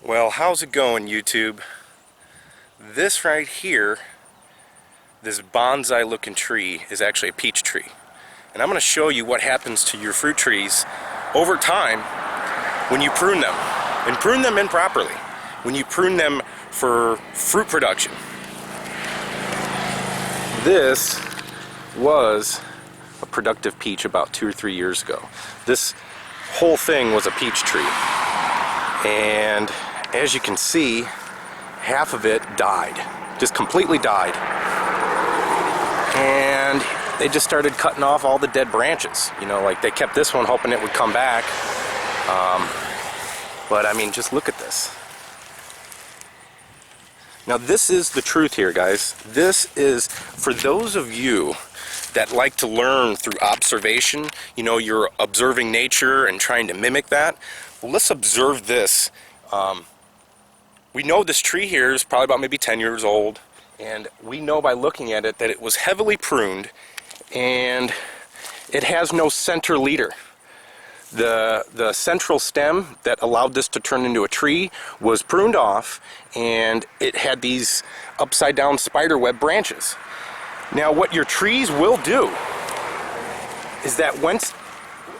Well, how's it going, YouTube? This right here, this bonsai looking tree is actually a peach tree. And I'm going to show you what happens to your fruit trees over time when you prune them. And prune them improperly. When you prune them for fruit production. This was a productive peach about 2 or 3 years ago. This whole thing was a peach tree. And as you can see, half of it died. Just completely died. And they just started cutting off all the dead branches. You know, like they kept this one hoping it would come back. But I mean, just look at this. Now this is the truth here, guys. This is, for those of you that like to learn through observation, you know, you're observing nature and trying to mimic that. Well, let's observe this. We know this tree here is probably about maybe 10 years old, and we know by looking at it that it was heavily pruned and it has no center leader. The central stem that allowed this to turn into a tree was pruned off, and it had these upside down spiderweb branches. Now what your trees will do is that once,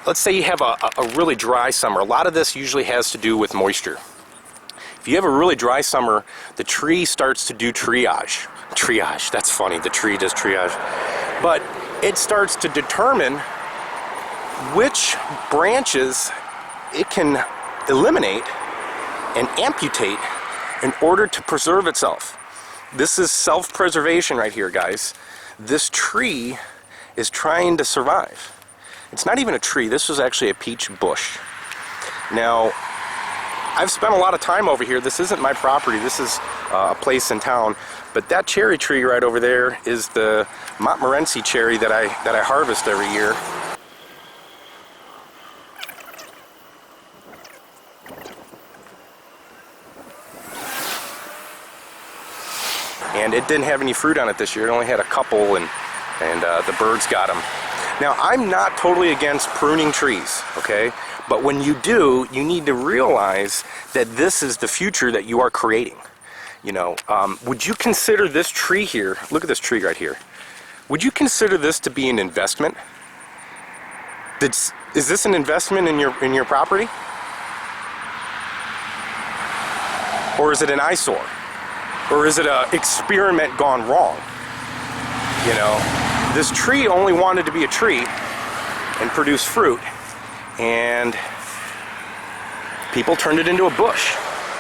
let's say you have a really dry summer, a lot of this usually has to do with moisture. If you have a really dry summer, the tree starts to do triage. Triage, that's funny, the tree does triage. But it starts to determine which branches it can eliminate and amputate in order to preserve itself. This is self-preservation right here, guys. This tree is trying to survive. It's not even a tree, this was actually a peach bush. Now, I've spent a lot of time over here. This isn't my property, this is a place in town, but that cherry tree right over there is the Montmorency cherry that I harvest every year. And it didn't have any fruit on it this year. It only had a couple, and the birds got them. Now, I'm not totally against pruning trees, okay? But when you do, you need to realize that this is the future that you are creating. You know, would you consider this tree here, look at this tree right here, would you consider this to be an investment? Is this an investment in your property? Or is it an eyesore? Or is it an experiment gone wrong? You know, this tree only wanted to be a tree and produce fruit, and people turned it into a bush.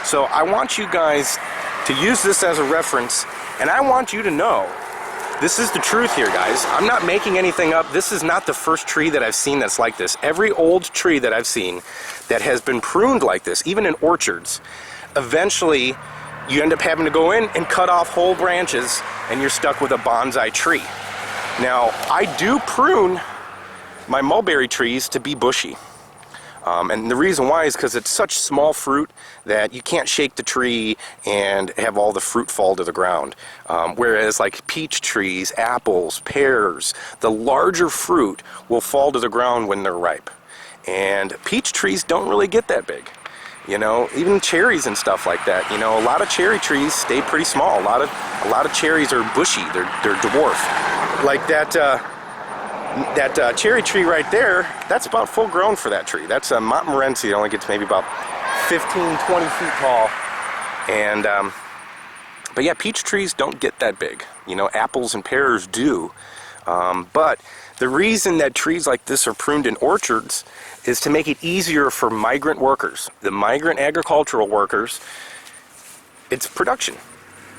So I want you guys to use this as a reference, and I want you to know this is the truth here, guys. I'm not making anything up. This is not the first tree that I've seen that's like this. Every old tree that I've seen that has been pruned like this, even in orchards, eventually you end up having to go in and cut off whole branches, and you're stuck with a bonsai tree. Now, I do prune my mulberry trees to be bushy. And the reason why is because it's such small fruit that you can't shake the tree and have all the fruit fall to the ground. Whereas like peach trees, apples, pears, the larger fruit will fall to the ground when they're ripe. And peach trees don't really get that big. You know, even cherries and stuff like that. You know, a lot of cherry trees stay pretty small. A lot of cherries are bushy. They're dwarf. Like that cherry tree right there. That's about full grown for that tree. That's a Montmorency. It only gets maybe about 15, 20 feet tall. And but yeah, peach trees don't get that big. You know, apples and pears do. But the reason that trees like this are pruned in orchards is to make it easier for migrant workers, the migrant agricultural workers. It's production.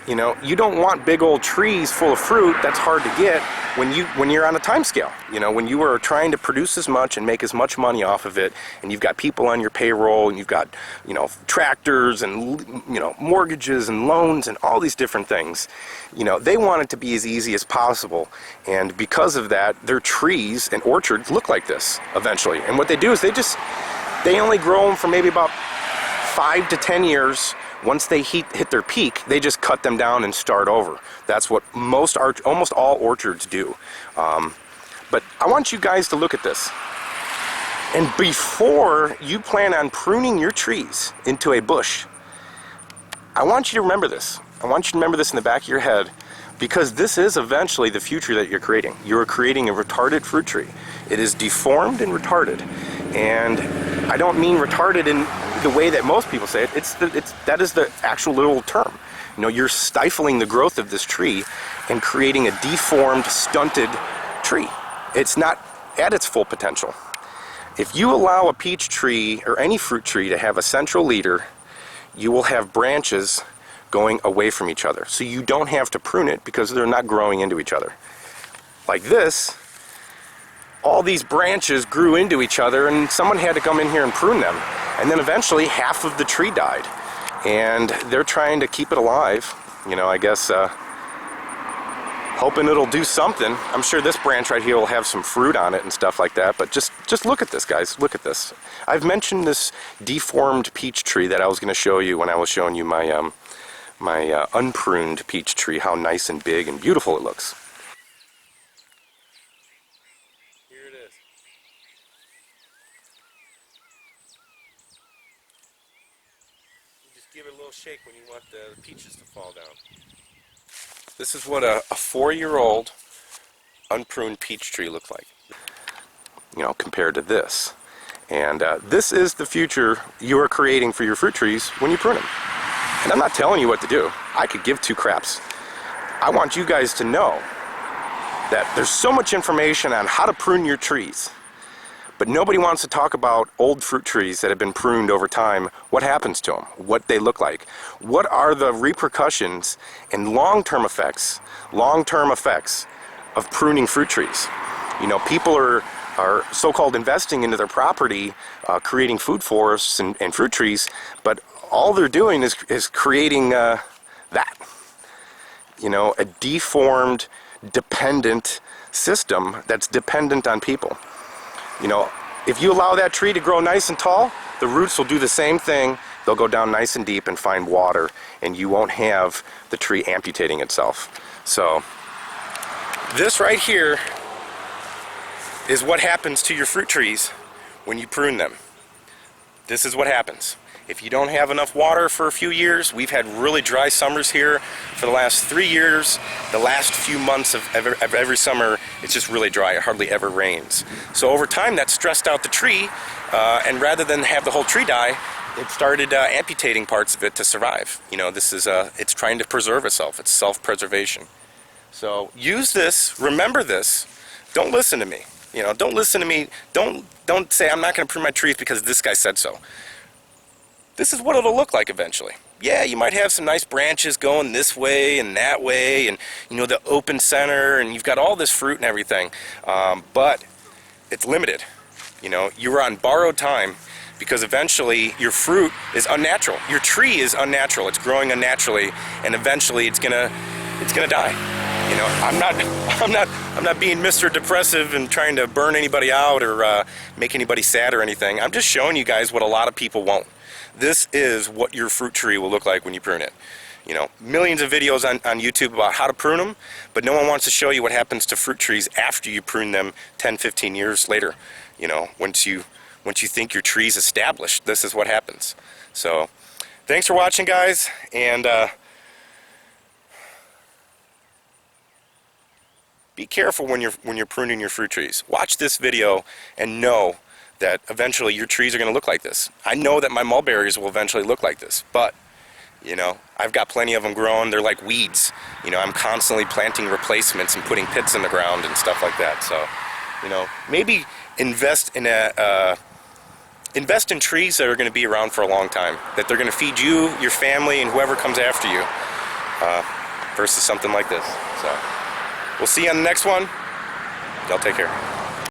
You know, you don't want big old trees full of fruit. That's hard to get when you're on a time scale. You know, when you are trying to produce as much and make as much money off of it, and you've got people on your payroll, and you've got, you know, tractors and, you know, mortgages and loans and all these different things. You know, they want it to be as easy as possible, and because of that, their trees and orchards look like this eventually. And what they do is they only grow them for maybe about 5 to 10 years. Once they hit their peak, they just cut them down and start over. That's what almost all orchards do. But I want you guys to look at this. And before you plan on pruning your trees into a bush, I want you to remember this. I want you to remember this in the back of your head, because this is eventually the future that you're creating. You're creating a retarded fruit tree. It is deformed and retarded. And I don't mean retarded in the way that most people say it. That is the actual literal term. You know, you're stifling the growth of this tree and creating a deformed, stunted tree. It's not at its full potential. If you allow a peach tree or any fruit tree to have a central leader, you will have branches going away from each other. So you don't have to prune it because they're not growing into each other. Like this, all these branches grew into each other and someone had to come in here and prune them. And then eventually half of the tree died. And they're trying to keep it alive. You know, I guess hoping it'll do something. I'm sure this branch right here will have some fruit on it and stuff like that. But just look at this, guys. Look at this. I've mentioned this deformed peach tree that I was going to show you when I was showing you my my unpruned peach tree, how nice and big and beautiful it looks. Here it is. You just give it a little shake when you want the peaches to fall down. This is what a 4-year-old unpruned peach tree looks like, you know, compared to this. And this is the future you are creating for your fruit trees when you prune them. And I'm not telling you what to do. I could give two craps. I want you guys to know that there's so much information on how to prune your trees, but nobody wants to talk about old fruit trees that have been pruned over time. What happens to them? What they look like? What are the repercussions and long-term effects of pruning fruit trees? You know, people are so-called investing into their property, creating food forests and fruit trees, but all they're doing is creating that. You know, a deformed, dependent system that's dependent on people. You know, if you allow that tree to grow nice and tall, the roots will do the same thing. They'll go down nice and deep and find water, and you won't have the tree amputating itself. So, this right here is what happens to your fruit trees when you prune them. This is what happens. If you don't have enough water for a few years, we've had really dry summers here for the last 3 years. The last few months of every summer, it's just really dry. It hardly ever rains. So over time, that stressed out the tree, and rather than have the whole tree die, it started amputating parts of it to survive. You know, this is it's trying to preserve itself. It's self-preservation. So use this. Remember this. Don't listen to me. You know, don't listen to me. Don't say I'm not going to prune my trees because this guy said so. This is what it'll look like eventually. Yeah, you might have some nice branches going this way and that way, and you know, the open center, and you've got all this fruit and everything, but it's limited. You know, you're on borrowed time because eventually your fruit is unnatural. Your tree is unnatural. It's growing unnaturally, and eventually it's gonna die. You know, I'm not being Mr. Depressive and trying to burn anybody out or make anybody sad or anything. I'm just showing you guys what a lot of people won't. This is what your fruit tree will look like when you prune it. You know, millions of videos on YouTube about how to prune them, but no one wants to show you what happens to fruit trees after you prune them 10, 15 years later. You know, once you think your tree's established, this is what happens. So, thanks for watching, guys, and be careful when you're pruning your fruit trees. Watch this video and know that eventually your trees are going to look like this. I know that my mulberries will eventually look like this, but, you know, I've got plenty of them growing. They're like weeds. You know, I'm constantly planting replacements and putting pits in the ground and stuff like that. So, you know, maybe invest in trees that are going to be around for a long time, that they're going to feed you, your family, and whoever comes after you, versus something like this. So, we'll see you on the next one. Y'all take care.